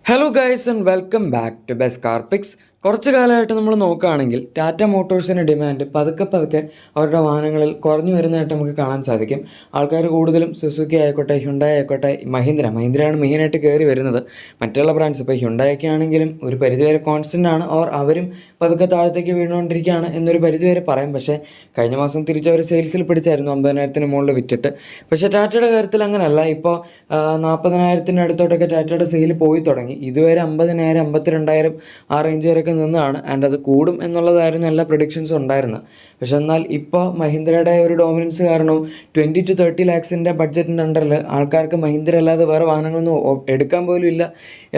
Hello guys and welcome back to best car picks. കുറച്ച് കാലമായിട്ട് നമ്മൾ നോക്കുകയാണെങ്കിൽ ടാറ്റ മോട്ടോഴ്സിൻ്റെ ഡിമാൻഡ് പതുക്കെ പതുക്കെ അവരുടെ വാഹനങ്ങളിൽ കുറഞ്ഞു വരുന്നതായിട്ട് നമുക്ക് കാണാൻ സാധിക്കും. ആൾക്കാർ കൂടുതലും സുസുക്കി ആയിക്കോട്ടെ, ഹ്യുണ്ടായി ആയിക്കോട്ടെ, മഹീന്ദ്രയാണ് മെയിനായിട്ട് കയറി വരുന്നത്. മറ്റുള്ള ബ്രാൻഡ്സ് ഇപ്പോൾ ഹ്യുണ്ടായൊക്കെ ആണെങ്കിലും ഒരു പരിധിവരെ കോൺസ്റ്റൻ്റ് ആണ്, ഓർ അവരും പതുക്കെ താഴത്തേക്ക് വീണുകൊണ്ടിരിക്കുകയാണ് എന്നൊരു പരിധിവരെ പറയാം. പക്ഷേ കഴിഞ്ഞ മാസം തിരിച്ചവർ സെയിൽസിൽ പിടിച്ചായിരുന്നു 50,000 മുകളിൽ വിറ്റിട്ട്. പക്ഷേ ടാറ്റയുടെ കാര്യത്തിൽ അങ്ങനെയല്ല. ഇപ്പോൾ 40,000 അടുത്തോട്ടൊക്കെ ടാറ്റയുടെ സെയിൽ പോയി തുടങ്ങി. ഇതുവരെ 50,000 52,000 ആ റേഞ്ച് വരെയൊക്കെ നിന്നാണ്. ആൻഡ് അത് കൂടും എന്നുള്ളതായിരുന്നു എല്ലാ പ്രഡിക്ഷൻസും ഉണ്ടായിരുന്നത്. പക്ഷെ എന്നാൽ ഇപ്പോൾ മഹീന്ദ്രയുടെ ഒരു ഡോമിനൻസ് കാരണവും 20 to 30 ലാക്സിൻ്റെ ബഡ്ജറ്റിൻ്റെ അണ്ടറിൽ ആൾക്കാർക്ക് മഹീന്ദ്ര അല്ലാതെ വേറെ വാഹനങ്ങളൊന്നും എടുക്കാൻ പോലും ഇല്ല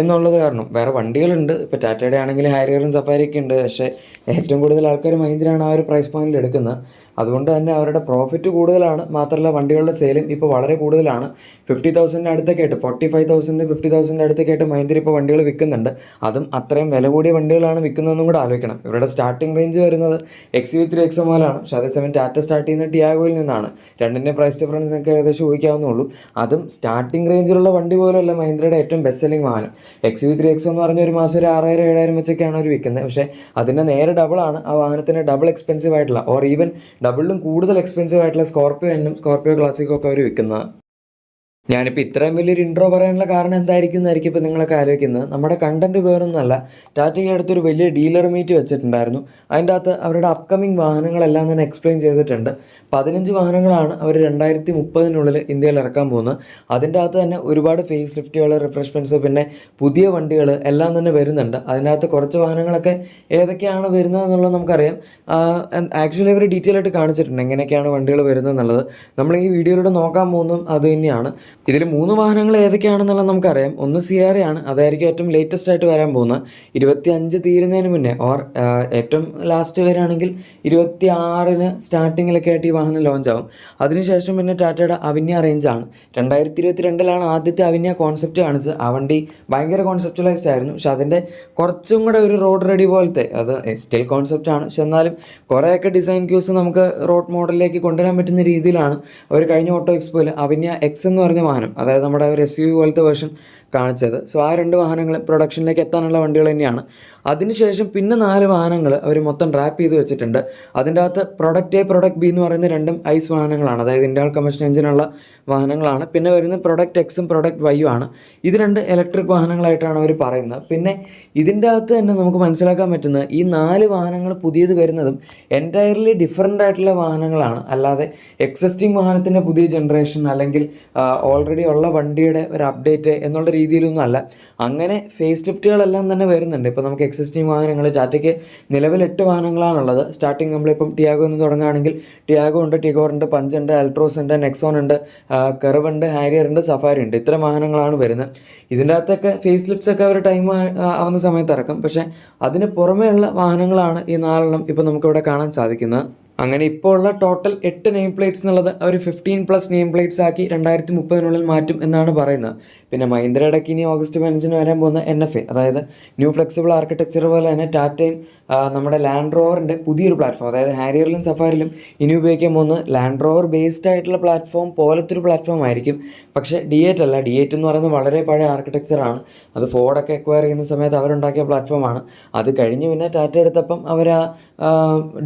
എന്നുള്ളത് കാരണം വേറെ വണ്ടികളുണ്ട്. ഇപ്പോൾ ടാറ്റയുടെ ആണെങ്കിൽ ഹാരിയറും സഫാരിയൊക്കെ ഉണ്ട്. പക്ഷേ ഏറ്റവും കൂടുതൽ ആൾക്കാർ മഹീന്ദ്രയാണ് ആ ഒരു പ്രൈസ് പോയിന്റിൽ എടുക്കുന്നത്. അതുകൊണ്ട് തന്നെ അവരുടെ പ്രോഫിറ്റ് കൂടുതലാണ്. മാത്രമല്ല വണ്ടികളുടെ സെയിലും ഇപ്പോൾ വളരെ കൂടുതലാണ്. 50,000 അടുത്തൊക്കെ ആയിട്ട് 45,000 50,000 അടുത്തൊക്കെ ആയിട്ട് മഹീന്ദ്ര ഇപ്പോൾ വണ്ടികൾ വിൽക്കുന്നുണ്ട്. അതും അത്രയും വില കൂടിയ വണ്ടികളാണ് വിൽക്കുന്നതെന്നും കൂടെ ആലോചിക്കണം. ഇവരുടെ സ്റ്റാർട്ടിംഗ് റേഞ്ച് വരുന്നത് XUV3 XML ആണ്. പക്ഷേ അതേസമയം ടാറ്റ സ്റ്റാർട്ട് ചെയ്യുന്നത് ടിയാഗോയിൽ നിന്നാണ്. രണ്ടിൻ്റെ പ്രൈസ് ഡിഫറൻസ് ഒക്കെ ഏകദേശം ഊഹിക്കാവുന്നുള്ളൂ. അതും സ്റ്റാർട്ടിംഗ് റേഞ്ചിലുള്ള വണ്ടി പോലെയല്ല മഹീന്ദ്രയുടെ ഏറ്റവും ബെസ്റ്റ് സെല്ലിംഗ് വാഹനം. XUV3 X എന്ന് പറഞ്ഞ ഒരു മാസം ഒരു 6,000 7,000 വെച്ചൊക്കെയാണ് അവർ വിൽക്കുന്നത്. പക്ഷേ അതിൻ്റെ നേരെ ഡബിളാണ് ആ വാഹനത്തിന് ഡബിൾ എക്സ്പെൻസീവ് ആയിട്ടുള്ള, ഓർ ഈവൻ ഡബിളിലും കൂടുതൽ എക്സ്പെൻസീവ് ആയിട്ടുള്ള സ്കോർപ്പിയോ ക്ലാസിക്കും ഒക്കെ അവർ വിൽക്കുന്നത്. ഞാനിപ്പോൾ ഇത്രയും വലിയൊരു ഇൻട്രോ പറയാനുള്ള കാരണം എന്തായിരിക്കും ഇപ്പോൾ നിങ്ങളൊക്കെ ആലോചിക്കുന്നത്. നമ്മുടെ കണ്ടന്റ് വേറൊന്നുമല്ല. ടാറ്റയ്ക്ക് അടുത്തൊരു വലിയ ഡീലർ മീറ്റ് വെച്ചിട്ടുണ്ടായിരുന്നു. അതിൻ്റെ അകത്ത് അവരുടെ അപ്കമിങ് വാഹനങ്ങളെല്ലാം തന്നെ എക്സ്പ്ലെയിൻ ചെയ്തിട്ടുണ്ട്. 15 വാഹനങ്ങളാണ് അവർ 2030 ഇന്ത്യയിൽ ഇറക്കാൻ പോകുന്നത്. അതിൻ്റെ അകത്ത് തന്നെ ഒരുപാട് ഫേസ് ലിഫ്റ്റുകൾ, റിഫ്രഷ്മെൻറ്റ്സ്, പിന്നെ പുതിയ വണ്ടികൾ എല്ലാം തന്നെ വരുന്നുണ്ട്. അതിൻ്റെ അകത്ത് കുറച്ച് വാഹനങ്ങളൊക്കെ ഏതൊക്കെയാണ് വരുന്നത് എന്നുള്ളത് നമുക്കറിയാം. ആക്ച്വലി അവർ ഡീറ്റെയിൽ ആയിട്ട് കാണിച്ചിട്ടുണ്ട് എങ്ങനെയൊക്കെയാണ് വണ്ടികൾ വരുന്നത് എന്നുള്ളത്. നമ്മൾ ഈ വീഡിയോയിലൂടെ നോക്കാൻ പോകുന്നതും അത് തന്നെയാണ്. ഇതിൽ 3 വാഹനങ്ങൾ ഏതൊക്കെയാണെന്നുള്ളത് നമുക്കറിയാം. ഒന്ന് സിയാറയാണ്, അതായിരിക്കും ഏറ്റവും ലേറ്റസ്റ്റ് ആയിട്ട് വരാൻ പോകുന്നത്. 25 തീരുന്നതിന് മുന്നേ, ഓർ ഏറ്റവും ലാസ്റ്റ് വരാണെങ്കിൽ 26 സ്റ്റാർട്ടിങ്ങിലൊക്കെ ആയിട്ട് ഈ വാഹനം ലോഞ്ച് ആവും. അതിനുശേഷം പിന്നെ ടാറ്റയുടെ അവിന്യ റേഞ്ചാണ്. 2022 ആദ്യത്തെ അവിന്യ കോൺസെപ്റ്റ് കാണിച്ചത്. ആ വണ്ടി ഭയങ്കര കോൺസെപ്റ്റലൈസ്ഡ് ആയിരുന്നു. പക്ഷെ അതിൻ്റെ കുറച്ചും കൂടെ ഒരു റോഡ് റെഡി പോലത്തെ, അത് സ്റ്റിൽ കോൺസെപ്റ്റ് ആണ്, പക്ഷെ എന്നാലും കുറേയൊക്കെ ഡിസൈൻ ക്യൂസ് നമുക്ക് റോഡ് മോഡലിലേക്ക് കൊണ്ടുവരാൻ പറ്റുന്ന രീതിയിലാണ് അവർ കഴിഞ്ഞ ഓട്ടോ എക്സ്പോയിൽ അവിന്യ എക്സ് എന്ന് പറഞ്ഞ വാഹനം, അതായത് നമ്മുടെ ഒരു SUV പോലത്തെ വേർഷൻ കാണിച്ചത്. സോ ആ 2 വാഹനങ്ങൾ പ്രൊഡക്ഷനിലേക്ക് എത്താനുള്ള വണ്ടികൾ തന്നെയാണ്. അതിനുശേഷം പിന്നെ 4 വാഹനങ്ങൾ അവർ മൊത്തം റാപ്പ് ചെയ്ത് വെച്ചിട്ടുണ്ട്. അതിൻ്റെ അകത്ത് പ്രൊഡക്റ്റ് എ, പ്രൊഡക്റ്റ് ബി എന്ന് പറയുന്ന 2 ഐസ് വാഹനങ്ങളാണ്, അതായത് ഇന്റേണൽ കമ്പഷൻ എഞ്ചിനുള്ള വാഹനങ്ങളാണ്. പിന്നെ വരുന്നത് പ്രൊഡക്റ്റ് എക്സും പ്രൊഡക്റ്റ് വൈയും ആണ്. ഇത് 2 ഇലക്ട്രിക് വാഹനങ്ങളായിട്ടാണ് അവർ പറയുന്നത്. പിന്നെ ഇതിൻ്റെ അകത്ത് തന്നെ നമുക്ക് മനസ്സിലാക്കാൻ പറ്റുന്നത് ഈ 4 വാഹനങ്ങൾ പുതിയത് വരുന്നതും എൻറ്റയർലി ഡിഫറൻ്റ് ആയിട്ടുള്ള വാഹനങ്ങളാണ്. അല്ലാതെ എക്സിസ്റ്റിംഗ് വാഹനത്തിൻ്റെ പുതിയ ജനറേഷൻ അല്ലെങ്കിൽ ഓൾറെഡി ഉള്ള വണ്ടിയുടെ ഒരു അപ്ഡേറ്റ് എന്നുള്ള രീതിയിലൊന്നും അല്ല. അങ്ങനെ ഫേസ് ലിഫ്റ്റുകളെല്ലാം തന്നെ വരുന്നുണ്ട്. ഇപ്പോൾ നമുക്ക് എക്സിസ്റ്റിംഗ് വാഹനങ്ങൾ ടാറ്റയ്ക്ക് നിലവിൽ 8 വാഹനങ്ങളാണുള്ളത്. സ്റ്റാർട്ടിങ് നമ്മളിപ്പം ടിയാഗോ എന്ന് തുടങ്ങുകയാണെങ്കിൽ ടിയാഗോ ഉണ്ട്, ടിഗോർ ഉണ്ട്, പഞ്ച് ഉണ്ട്, അൾട്രോസ് ഉണ്ട്, നെക്സോൺ ഉണ്ട്, കർവ് ഉണ്ട്, ഹാരിയർ ഉണ്ട്, സഫാരി ഉണ്ട്. ഇത്ര വാഹനങ്ങളാണ് വരുന്നത്. ഇതിൻ്റെ അകത്തൊക്കെ ഫേസ് ലിഫ്റ്റ്സ് ഒക്കെ ഒരു ടൈം ആവുന്ന സമയത്ത് ഇറക്കും. പക്ഷേ അതിന് പുറമേയുള്ള വാഹനങ്ങളാണ് ഈ 4 ഇപ്പോൾ നമുക്കിവിടെ കാണാൻ സാധിക്കുന്നത്. അങ്ങനെ ഇപ്പോൾ ഉള്ള ടോട്ടൽ 8 നെയിം പ്ലേറ്റ്സ് എന്നുള്ളത് അവർ 15+ നെയിം പ്ലേറ്റ്സ് ആക്കി 2030 മാറ്റും എന്നാണ് പറയുന്നത്. പിന്നെ മഹീന്ദ്ര ഇടയ്ക്ക് ഇനി ഓഗസ്റ്റ് 15 വരാൻ പോകുന്ന NFA, അതായത് ന്യൂ ഫ്ലെക്സിബിൾ ആർക്കിടെക്ചർ പോലെ തന്നെ ടാറ്റയും നമ്മുടെ ലാൻഡ് റോവറിൻ്റെ പുതിയൊരു പ്ലാറ്റ്ഫോം, അതായത് ഹാരിയറിലും സഫാരിലും ഇനി ഉപയോഗിക്കാൻ പോകുന്ന ലാൻഡ് റോവർ ബേസ്ഡ് ആയിട്ടുള്ള പ്ലാറ്റ്ഫോം പോലത്തെ ഒരു പ്ലാറ്റ്ഫോം ആയിരിക്കും. പക്ഷേ D8 അല്ല. D8 എന്ന് പറയുന്നത് വളരെ പഴയ ആർക്കിടെക്ചറാണ്. അത് ഫോർഡൊക്കെ എക്വയർ ചെയ്യുന്ന സമയത്ത് അവരുണ്ടാക്കിയ പ്ലാറ്റ്ഫോമാണ്. അത് കഴിഞ്ഞ് പിന്നെ ടാറ്റ എടുത്തപ്പം അവർ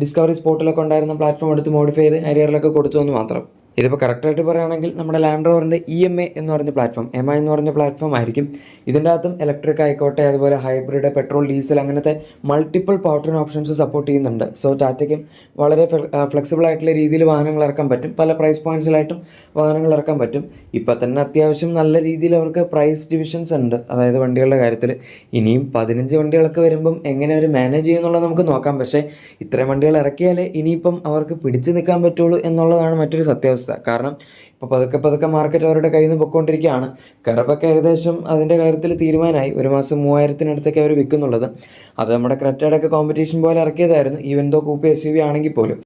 ഡിസ്കവറി സ്പോട്ടിലൊക്കെ ഉണ്ടായിരുന്ന പ്ലാറ്റ്ഫോം എടുത്ത് മോഡിഫൈ ചെയ്ത് ഹാരിയറിലൊക്കെ കൊടുത്തു എന്ന് മാത്രം. ഇതിപ്പോൾ കറക്റ്റായിട്ട് പറയുകയാണെങ്കിൽ നമ്മുടെ ലാൻഡ് റോവറിൻ്റെ EMA എന്ന് പറഞ്ഞ പ്ലാറ്റ്ഫോം, EMA എന്ന് പറഞ്ഞ പ്ലാറ്റ്ഫോം ആയിരിക്കും. ഇതിൻ്റെ അകത്തും ഇലക്ട്രിക് ആയിക്കോട്ടെ, അതുപോലെ ഹൈബ്രിഡ്, പെട്രോൾ, ഡീസൽ, അങ്ങനത്തെ multiple power train options support ചെയ്യുന്നുണ്ട്. സോ ടാറ്റയ്ക്കും വളരെ ഫ്ലെക്സിബിൾ ആയിട്ടുള്ള രീതിയിൽ വാഹനങ്ങൾ ഇറക്കാൻ പറ്റും. പല പ്രൈസ് പോയിൻറ്റ്സിലായിട്ടും വാഹനങ്ങൾ ഇറക്കാൻ പറ്റും. ഇപ്പോൾ തന്നെ അത്യാവശ്യം നല്ല രീതിയിൽ അവർക്ക് പ്രൈസ് ഡിവിഷൻസ് ഉണ്ട്, അതായത് വണ്ടികളുടെ കാര്യത്തിൽ. ഇനിയും 15 വണ്ടികളൊക്കെ വരുമ്പം എങ്ങനെ അവർ മാനേജ് ചെയ്യുന്നുള്ളത് നമുക്ക് നോക്കാം. പക്ഷേ ഇത്രയും വണ്ടികൾ ഇറക്കിയാലേ ഇനിയിപ്പം അവർക്ക് പിടിച്ചു നിൽക്കാൻ പറ്റുള്ളൂ എന്നുള്ളതാണ് മറ്റൊരു സത്യാവസ്ഥ. കാരണം ഇപ്പോൾ പതുക്കെ പതുക്കെ മാർക്കറ്റ് അവരുടെ കയ്യിൽ നിന്ന് പൊയ്ക്കൊണ്ടിരിക്കുകയാണ്. കർവൊക്കെ ഏകദേശം അതിൻ്റെ കാര്യത്തിൽ തീരുമാനമായി. ഒരു മാസം 3,000-ത്തിനടുത്തൊക്കെ അവർ വിൽക്കുന്നുള്ളത്. അത് നമ്മുടെ ക്രെറ്റയുടെ ഒക്കെ കോമ്പറ്റീഷൻ പോലെ ഇറക്കിയതായിരുന്നു, ഈവൻ ദോ കൂപ്പ SUV ആണെങ്കിൽ പോലും.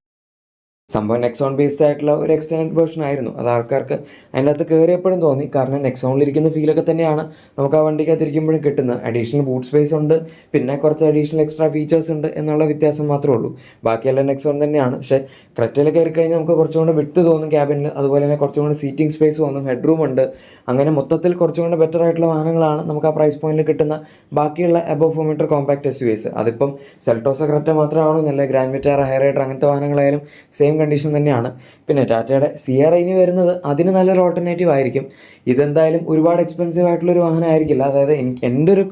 സംഭവം നെക്സോൺ ബേസ്ഡ് ആയിട്ടുള്ള ഒരു എക്സ്റ്റൻഡ് വേർഷൻ ആയിരുന്നു. അത് ആൾക്കാർക്ക് അതിൻ്റെ അകത്ത് കയറിയപ്പോഴും തോന്നി. കാരണം നെക്സോണിലിരിക്കുന്ന ഫീലൊക്കെ തന്നെയാണ് നമുക്ക് ആ വണ്ടിക്കകത്ത് ഇരിക്കുമ്പോഴും കിട്ടുന്നത്. അഡീഷണൽ ബൂട്ട് സ്പേസ് ഉണ്ട്, പിന്നെ കുറച്ച് അഡീഷണൽ എക്സ്ട്രാ ഫീച്ചേഴ്സ് ഉണ്ട് എന്നുള്ള വ്യത്യാസം മാത്രമേ ഉള്ളൂ. ബാക്കിയെല്ലാം നെക്സോൺ തന്നെയാണ്. പക്ഷേ ക്രെറ്റയിൽ കയറി കഴിഞ്ഞാൽ നമുക്ക് കുറച്ചും കൂടെ വിട്ട് തോന്നും ക്യാബിനിൽ. അതുപോലെ തന്നെ കുറച്ചും കൂടെ സീറ്റിംഗ് സ്പേസ് തോന്നും, ഹെഡ് റൂം ഉണ്ട്. അങ്ങനെ മൊത്തത്തിൽ കുറച്ചും കൂടെ ബെറ്റർ ആയിട്ടുള്ള വാഹനങ്ങളാണ് നമുക്ക് ആ പ്രൈസ് പോയിന്റിൽ കിട്ടുന്ന ബാക്കിയുള്ള അബവ് 4 മീറ്റർ കോമ്പാക്ട് SUVs. അതിപ്പം സെൽട്ടോസ ക്രെറ്റ മാത്രമാണോ എന്നല്ല, ഗ്രാൻഡ് വിറ്റാറ, ഹൈറൈഡർ അങ്ങനത്തെ വാഹനങ്ങളായാലും സെയിം കണ്ടീഷൻ തന്നെയാണ്. പിന്നെ ടാറ്റയുടെ സിയറ ഇനി വരുന്നത് അതിന് നല്ലൊരു ഓൾട്ടർനേറ്റീവ് ആയിരിക്കും. ഇതെന്തായാലും ഒരുപാട് എക്സ്പെൻസീവ് ആയിട്ടുള്ളൊരു വാഹനം ആയിരിക്കില്ല. അതായത് എൻ്റെ ഒരു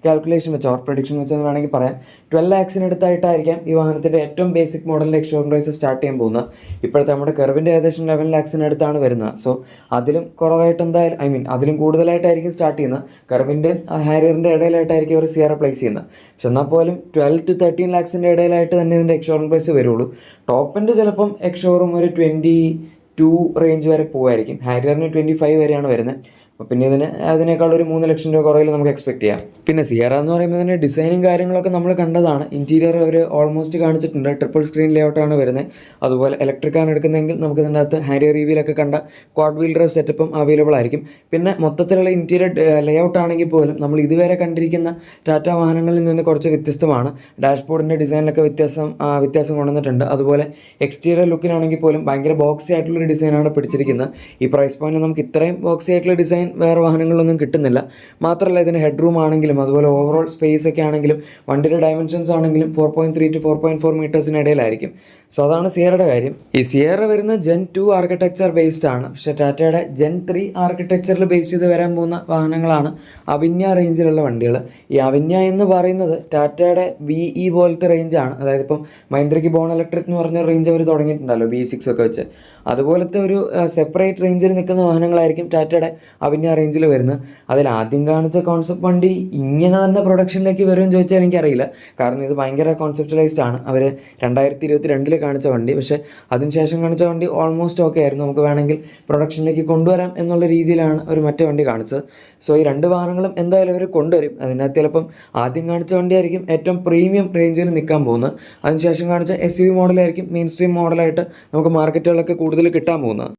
കാൽക്കുലേഷൻ വെച്ച്, ഓർ പ്രഡിക്ഷൻ വെച്ചെന്ന് വേണമെങ്കിൽ പറയാം, 12 lakhs അടുത്തായിട്ടായിരിക്കാം ഈ വാഹനത്തിൻ്റെ ഏറ്റവും ബേസിക് മോഡലിൻ്റെ എക്സ്ഷോറൂം പ്രൈസ് സ്റ്റാർട്ട് ചെയ്യാൻ പോകുന്നത്. ഇപ്പോഴത്തെ നമ്മുടെ കർവിൻ്റെ ഏകദേശം 11 lakhs അടുത്താണ് വരുന്നത്. സോ അതിലും കുറവായിട്ട് എന്തായാലും അതിലും കൂടുതലായിട്ടായിരിക്കും സ്റ്റാർട്ട് ചെയ്യുന്നത്. കർവിൻ്റെ ഹാരിയറിൻ്റെ ഇടയിലായിട്ടായിരിക്കും അവർ സിയറ പ്ലേസ് ചെയ്യുന്നത്. പക്ഷെ എന്നാൽ പോലും 12 to 13 lakhs ഇടയിലായിട്ട് തന്നെ ഇതിൻ്റെ എക്സ്ഷോറൂം പ്രൈസ് വരുള്ളൂ. ടോപ്പ് എൻഡ് ചിലപ്പം എക്സ്ഷോറൂം ഒരു 22 റേഞ്ച് വരെ പോകുമായിരിക്കും. ഹാരിയറിന് 25 വരെയാണ് വരുന്നത്. അപ്പോൾ പിന്നെ അതിനേക്കാൾ ഒരു 3 ലക്ഷം രൂപ കുറവിൽ നമുക്ക് എക്സ്പെക്ട് ചെയ്യാം. പിന്നെ സിയറ എന്ന് പറയുമ്പോൾ തന്നെ ഡിസൈനും കാര്യങ്ങളൊക്കെ നമ്മൾ കണ്ടതാണ്. ഇൻറ്റീരിയർ അവർ ഓൾമോസ്റ്റ് കാണിച്ചിട്ടുണ്ട്. ട്രിപ്പിൾ സ്ക്രീൻ ലേഔട്ടാണ് വരുന്നത്. അതുപോലെ ഇലക്ട്രിക്കാണ് എടുക്കുന്നതെങ്കിൽ നമുക്ക് ഇതിൻ്റെ അകത്ത് ഹാരിയർ റിവ്യൂലൊക്കെ കണ്ട ക്വാഡ് വീൽ ഡ്രൈവ് സെറ്റപ്പും അവൈലബിൾ ആയിരിക്കും. പിന്നെ മൊത്തത്തിലുള്ള ഇൻറ്റീരിയർ ലേഔട്ട് ആണെങ്കിൽ പോലും നമ്മൾ ഇതുവരെ കണ്ടിരിക്കുന്ന ടാറ്റ വാഹനങ്ങളിൽ നിന്ന് കുറച്ച് വ്യത്യസ്തമാണ്. ഡാഷ്ബോർഡിൻ്റെ ഡിസൈനിലൊക്കെ വ്യത്യാസം കൊണ്ടുവന്നിട്ടുണ്ട്. അതുപോലെ എക്സ്റ്റീരിയർ ലുക്കിനാണെങ്കിൽ പോലും ഭയങ്കര ബോക്സി ആയിട്ടുള്ളൊരു ഡിസൈനാണ് പിടിച്ചിരിക്കുന്നത്. ഈ പ്രൈസ് പോയിന്റ് നമുക്ക് ഇത്രയും ബോക്സി ആയിട്ടുള്ള ഡിസൈൻ വേറെ വാഹനങ്ങളൊന്നും കിട്ടുന്നില്ല. മാത്രമല്ല ഇതിന് ഹെഡ് റൂം ആണെങ്കിലും അതുപോലെ ഓവറോൾ സ്പേസ് ഒക്കെ ആണെങ്കിലും വണ്ടിയുടെ ഡയമെൻഷൻസ് ആണെങ്കിലും 4.3 to 4.4 മീറ്റേഴ്സിന് ഇടയിലായിരിക്കും. സോ അതാണ് സിയറയുടെ കാര്യം. ഈ സിയറ വരുന്ന Gen 2 ആർക്കിടെക്ചർ ബേസ്ഡ് ആണ്. പക്ഷേ ടാറ്റയുടെ Gen 3 ആർക്കിടെക്ചറിൽ ബേസ് ചെയ്ത് വരാൻ പോകുന്ന വാഹനങ്ങളാണ് അവിന്യ റേഞ്ചിലുള്ള വണ്ടികൾ. ഈ അവിന്യ എന്ന് പറയുന്നത് ടാറ്റയുടെ VE പോലത്തെ റേഞ്ചാണ്. അതായത് ഇപ്പം മഹീന്ദ്രയ്ക്ക് ബോൺ ഇലക്ട്രിക് എന്ന് പറഞ്ഞ റേഞ്ച് അവർ തുടങ്ങിയിട്ടുണ്ടല്ലോ B6 ഒക്കെ വെച്ച്. അതുപോലത്തെ ഒരു സെപ്പറേറ്റ് റേഞ്ചിൽ നിൽക്കുന്ന വാഹനങ്ങളായിരിക്കും ടാറ്റയുടെ അവിന്യ റേഞ്ചിൽ വരുന്നത്. അതിൽ ആദ്യം കാണിച്ച കോൺസെപ്റ്റ് വണ്ടി ഇങ്ങനെ തന്നെ പ്രൊഡക്ഷനിലേക്ക് വരുമെന്ന് ചോദിച്ചാൽ എനിക്കറിയില്ല. കാരണം ഇത് ഭയങ്കര കോൺസെപ്റ്റലൈസ്ഡ് ആണ്. അവർ 2022 കാണിച്ച വണ്ടി. പക്ഷേ അതിനുശേഷം കാണിച്ച വണ്ടി ഓൾമോസ്റ്റ് ഓക്കെ ആയിരുന്നു. നമുക്ക് വേണമെങ്കിൽ പ്രൊഡക്ഷനിലേക്ക് കൊണ്ടുവരാം എന്നുള്ള രീതിയിലാണ് ഒരു മറ്റേ വണ്ടി കാണിച്ചത്. സോ ഈ രണ്ട് വാഹനങ്ങളും എന്തായാലും അവർ കൊണ്ടുവരും. അതിനകത്ത് ചിലപ്പം ആദ്യം കാണിച്ച വണ്ടിയായിരിക്കും ഏറ്റവും പ്രീമിയം റേഞ്ചിൽ നിൽക്കാൻ പോകുന്നത്. അതിനുശേഷം കാണിച്ച SUV മോഡലായിരിക്കും മെയിൻ സ്ട്രീം മോഡലായിട്ട് നമുക്ക് മാർക്കറ്റുകളിലൊക്കെ കൂടുതൽ കിട്ടാൻ പോകുന്നത്.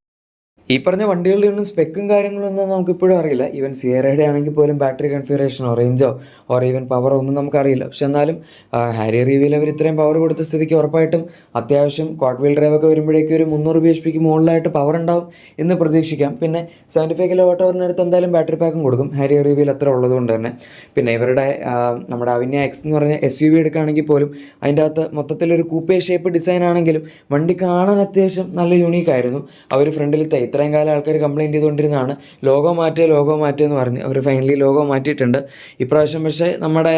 ഈ പറഞ്ഞ വണ്ടികളുടെ ഒന്നും സ്പെക്കും കാര്യങ്ങളൊന്നും നമുക്കിപ്പോഴും അറിയില്ല. ഈവൻ സിയറയുടെ ആണെങ്കിൽ പോലും ബാറ്ററി കൺഫിഗറേഷനോ റേഞ്ചോ ഓർ ഈവൻ പവറോ ഒന്നും നമുക്കറിയില്ല. പക്ഷെ എന്നാലും ഹാരിയർ റിവ്യൂവിൽ അവർ ഇത്രയും പവർ കൊടുത്ത സ്ഥിതിക്ക് ഉറപ്പായിട്ടും അത്യാവശ്യം ക്വാഡ് വീൽ ഡ്രൈവ് ഒക്കെ വരുമ്പോഴേക്കും ഒരു 300 bhpക്ക് മുകളിലായിട്ട് പവർ ഉണ്ടാവും എന്ന് പ്രതീക്ഷിക്കാം. പിന്നെ 75 kWh എന്തായാലും ബാറ്ററി പാക്കും കൊടുക്കും ഹാരിയർ റിവ്യൂവിൽ അത്ര ഉള്ളതുകൊണ്ട് തന്നെ. പിന്നെ ഇവരുടെ നമ്മുടെ അവിന്യ X എന്ന് പറഞ്ഞ SUV എടുക്കുകയാണെങ്കിൽ പോലും അതിൻ്റെ അകത്ത് മൊത്തത്തിലൊരു കൂപ്പേ ഷേപ്പ് ഡിസൈൻ ആണെങ്കിലും വണ്ടി കാണാൻ അത്യാവശ്യം നല്ല യൂണീക്കായിരുന്നു. അവർ ഫ്രണ്ടിലത്തെ ഇത്രയും കാലം ആൾക്കാർ കംപ്ലയിൻറ്റ് ചെയ്തുകൊണ്ടിരുന്നതാണ് ലോഗോ മാറ്റുക എന്ന് പറഞ്ഞ്. അവർ ഫൈനലി ലോഗോ മാറ്റിയിട്ടുണ്ട് ഇപ്രാവശ്യം. പക്ഷേ നമ്മുടെ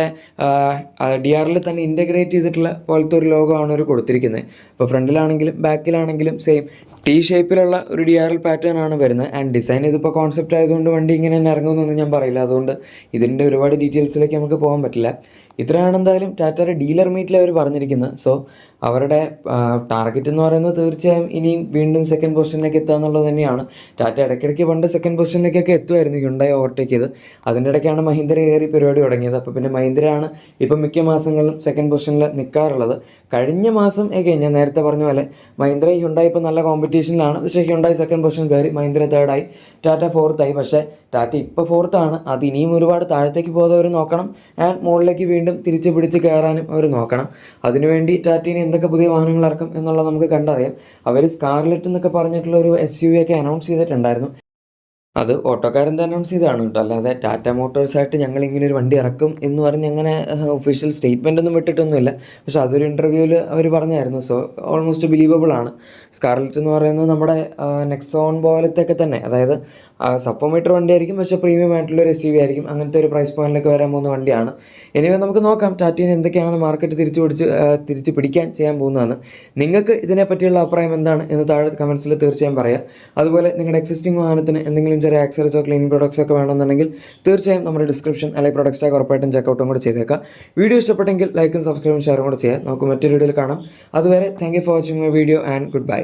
DRL തന്നെ ഇൻ്റഗ്രേറ്റ് ചെയ്തിട്ടുള്ള പോലത്തെ ഒരു ലോഗോ ആണ് അവർ കൊടുത്തിരിക്കുന്നത്. ഇപ്പോൾ ഫ്രണ്ടിലാണെങ്കിലും ബാക്കിലാണെങ്കിലും സെയിം T ഷേപ്പിലുള്ള ഒരു DRL പാറ്റേൺ ആണ് വരുന്നത്. ആൻഡ് ഡിസൈൻ ഇതിപ്പോൾ കോൺസെപ്റ്റ് ആയതുകൊണ്ട് വണ്ടി ഇങ്ങനെ തന്നെ ഇറങ്ങുമെന്നൊന്നും ഞാൻ പറയില്ല. അതുകൊണ്ട് ഇതിൻ്റെ ഒരുപാട് ഡീറ്റെയിൽസിലേക്ക് നമുക്ക് പോകാൻ പറ്റില്ല. ഇത്രയാണ് എന്തായാലും ടാറ്റയുടെ ഡീലർ മീറ്റിൽ അവർ പറഞ്ഞിരിക്കുന്നത്. സോ അവരുടെ ടാർഗറ്റ് എന്ന് പറയുന്നത് തീർച്ചയായും ഇനിയും വീണ്ടും സെക്കൻഡ് പൊസിഷനിലേക്ക് എത്തുക എന്നുള്ളത് തന്നെയാണ്. ടാറ്റ ഇടയ്ക്കിടയ്ക്ക് പണ്ട് സെക്കൻഡ് പൊസിഷനിലേക്കൊക്കെ എത്തുമായിരുന്നു ഹ്യുണ്ടായി ഓവർടേക്ക് ചെയ്ത്. അതിൻ്റെ ഇടയ്ക്കാണ് മഹീന്ദ്ര കയറി പരിപാടി തുടങ്ങിയത്. അപ്പോൾ പിന്നെ മഹീന്ദ്രയാണ് ഇപ്പം മിക്ക മാസങ്ങളിലും സെക്കൻഡ് പൊസിഷനിൽ നിൽക്കാറുള്ളത്. കഴിഞ്ഞ മാസം ഞാൻ നേരത്തെ പറഞ്ഞ പോലെ മഹീന്ദ്ര ഹ്യുണ്ടായി ഇപ്പോൾ നല്ല കോമ്പറ്റീഷനിലാണ്. പക്ഷേ ഹ്യുണ്ടായി സെക്കൻഡ് പൊസിഷൻ കയറി, മഹീന്ദ്ര തേർഡായി, ടാറ്റ ഫോർത്തായി. പക്ഷേ ടാറ്റ ഇപ്പോൾ ഫോർത്താണ്. അത് ഇനിയും ഒരുപാട് താഴത്തേക്ക് പോകാതെ നോക്കണം. ആൻഡ് മുകളിലേക്ക് വീണ്ടും തിരിച്ച് പിടിച്ച് കയറാനും അവർ നോക്കണം. അതിനുവേണ്ടി ടാറ്റയിന് എന്തൊക്കെ പുതിയ വാഹനങ്ങൾ ഇറക്കും എന്നുള്ളത് നമുക്ക് കണ്ടറിയാം. അവർ സ്കാർലെറ്റ് എന്നൊക്കെ പറഞ്ഞിട്ടുള്ള ഒരു SUV ഒക്കെ അനൗൺസ് ചെയ്തിട്ടുണ്ടായിരുന്നു. അത് ഓട്ടോക്കാരൻ തന്നെ അനൗൺസ് ചെയ്തതാണ് കേട്ടോ. അല്ലാതെ ടാറ്റ മോട്ടോഴ്സായിട്ട് ഞങ്ങൾ ഇങ്ങനെ ഒരു വണ്ടി ഇറക്കും എന്ന് പറഞ്ഞ് അങ്ങനെ ഒഫീഷ്യൽ സ്റ്റേറ്റ്മെൻ്റ് ഒന്നും വിട്ടിട്ടൊന്നുമില്ല. പക്ഷെ അതൊരു ഇൻ്റർവ്യൂവിൽ അവർ പറഞ്ഞായിരുന്നു. സോ ഓൾമോസ്റ്റ് ബിലീവബിൾ ആണ്. സ്കാർലെറ്റ് എന്ന് പറയുന്നത് നമ്മുടെ നെക്സോൺ പോലത്തെയൊക്കെ തന്നെ, അതായത് സബ് മീറ്റർ വണ്ടിയായിരിക്കും പക്ഷേ പ്രീമിയം ആയിട്ടുള്ളൊരു SUV ആയിരിക്കും. അങ്ങനത്തെ ഒരു പ്രൈസ് പോയിന്റിലേക്ക് വരാൻ പോകുന്ന വണ്ടിയാണ്. എനിവേ നമുക്ക് നോക്കാം ടാറ്റയിൽ എന്തൊക്കെയാണ് മാർക്കറ്റ് തിരിച്ച് പിടിക്കാൻ ചെയ്യാൻ പോകുന്നതാണ്. നിങ്ങൾക്ക് ഇതിനെപ്പറ്റിയുള്ള അഭിപ്രായം എന്താണ് എന്ന് താഴെ കമൻസിൽ തീർച്ചയായും പറയാം. അതുപോലെ നിങ്ങളുടെ എക്സിസ്റ്റിംഗ് വാഹനത്തിന് എന്തെങ്കിലും ചെറിയ ആക്സറീസോ ക്ലീനിങ് പ്രോഡക്ട്സ് ഒക്കെ വേണമെന്നുണ്ടെങ്കിൽ തീർച്ചയായും നമ്മുടെ ഡിസ്ക്രിപ്ഷൻ അല്ലെങ്കിൽ പ്രൊഡക്റ്റ് ടാഗ് ഉറപ്പായിട്ടും ചെക്കൗട്ടും കൂടെ ചെയ്തേക്കാം. വീഡിയോ ഇഷ്ടപ്പെട്ടെങ്കിൽ ലൈക്കും സബ്സ്ക്രൈബും ഷെയറും കൂടെ ചെയ്യാം. നമുക്ക് മറ്റൊരു വീഡിയോയിൽ കാണാം. അതുവരെ thank you for watching my video and good bye.